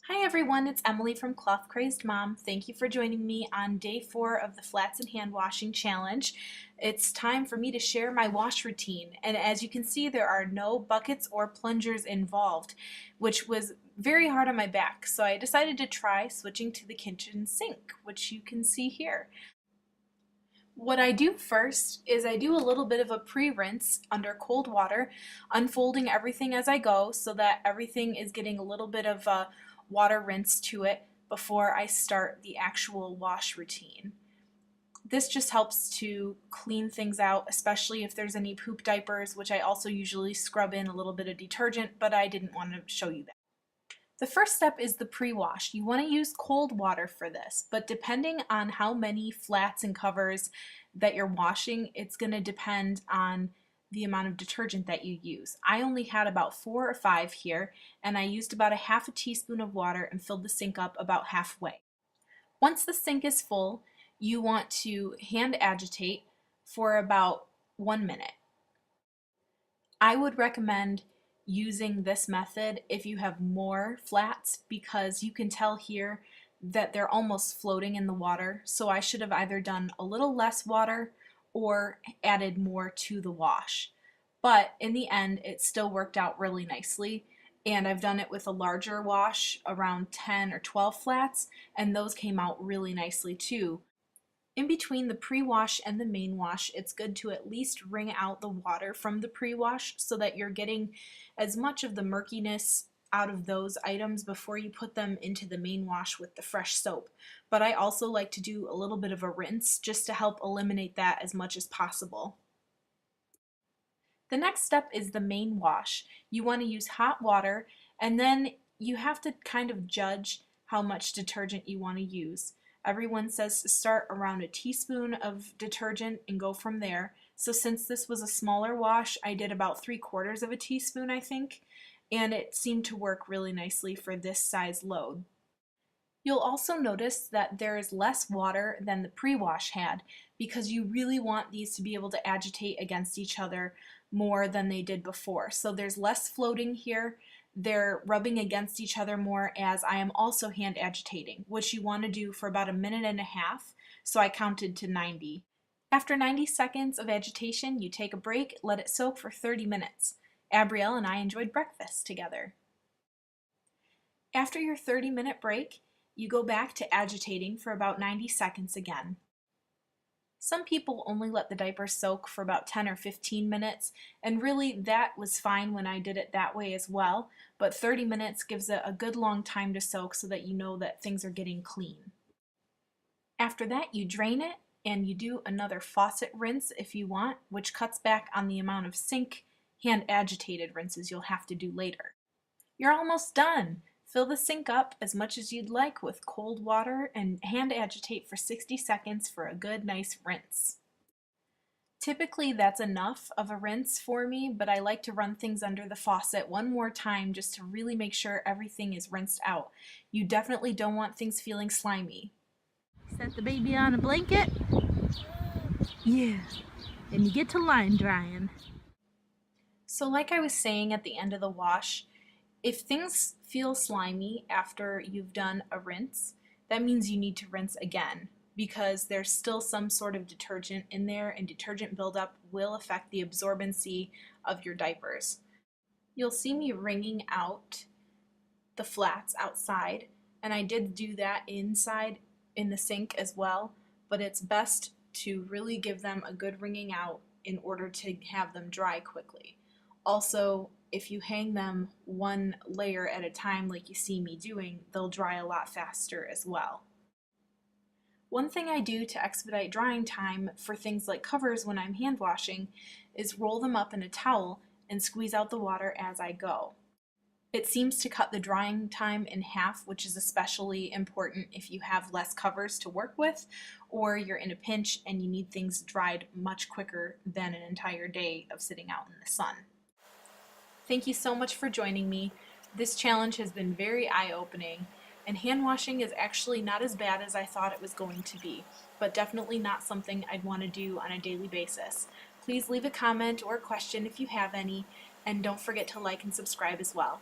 Hi everyone, it's Emily from Cloth Crazed Mom. Thank you for joining me on day 4 of the Flats and Hand Washing Challenge. It's time for me to share my wash routine, and as you can see there are no buckets or plungers involved, which was very hard on my back, so I decided to try switching to the kitchen sink, which you can see here. What I do first is I do a little bit of a pre-rinse under cold water, unfolding everything as I go so that everything is getting a little bit of a water rinse to it before I start the actual wash routine. This just helps to clean things out, especially if there's any poop diapers, which I also usually scrub in a little bit of detergent, but I didn't want to show you that. The first step is the pre-wash. You want to use cold water for this, but depending on how many flats and covers that you're washing, it's going to depend on the amount of detergent that you use. I only had about 4 or 5 here, and I used about a half a teaspoon of water and filled the sink up about halfway. Once the sink is full, you want to hand agitate for about 1 minute. I would recommend using this method if you have more flats because you can tell here that they're almost floating in the water, so I should have either done a little less water or added more to the wash. But in the end it still worked out really nicely, and I've done it with a larger wash around 10 or 12 flats, and those came out really nicely too. In between the pre-wash and the main wash, it's good to at least wring out the water from the pre-wash so that you're getting as much of the murkiness out of those items before you put them into the main wash with the fresh soap. But I also like to do a little bit of a rinse just to help eliminate that as much as possible. The next step is the main wash. You want to use hot water, and then you have to kind of judge how much detergent you want to use. Everyone says to start around a teaspoon of detergent and go from there. So since this was a smaller wash, I did about 3/4 of a teaspoon, I think, and it seemed to work really nicely for this size load. You'll also notice that there is less water than the pre-wash had because you really want these to be able to agitate against each other more than they did before. So there's less floating here. They're rubbing against each other more as I am also hand agitating, which you want to do for about 1.5 minutes, so I counted to 90. After 90 seconds of agitation, you take a break, let it soak for 30 minutes. Abrielle and I enjoyed breakfast together. After your 30-minute break, you go back to agitating for about 90 seconds again. Some people only let the diaper soak for about 10 or 15 minutes, and really that was fine when I did it that way as well, but 30 minutes gives it a good long time to soak so that you know that things are getting clean. After that, you drain it and you do another faucet rinse if you want, which cuts back on the amount of sink hand agitated rinses you'll have to do later. You're almost done! Fill the sink up as much as you'd like with cold water and hand agitate for 60 seconds for a good nice rinse. Typically that's enough of a rinse for me, but I like to run things under the faucet one more time just to really make sure everything is rinsed out. You definitely don't want things feeling slimy. Set the baby on a blanket. Yeah, and you get to line drying. So like I was saying at the end of the wash, if things feel slimy after you've done a rinse, that means you need to rinse again because there's still some sort of detergent in there, and detergent buildup will affect the absorbency of your diapers. You'll see me wringing out the flats outside, and I did do that inside in the sink as well, but it's best to really give them a good wringing out in order to have them dry quickly. Also, if you hang them one layer at a time like you see me doing, they'll dry a lot faster as well. One thing I do to expedite drying time for things like covers when I'm hand washing is roll them up in a towel and squeeze out the water as I go. It seems to cut the drying time in half, which is especially important if you have less covers to work with or you're in a pinch and you need things dried much quicker than an entire day of sitting out in the sun. Thank you so much for joining me. This challenge has been very eye-opening, and hand washing is actually not as bad as I thought it was going to be, but definitely not something I'd want to do on a daily basis. Please leave a comment or a question if you have any, and don't forget to like and subscribe as well.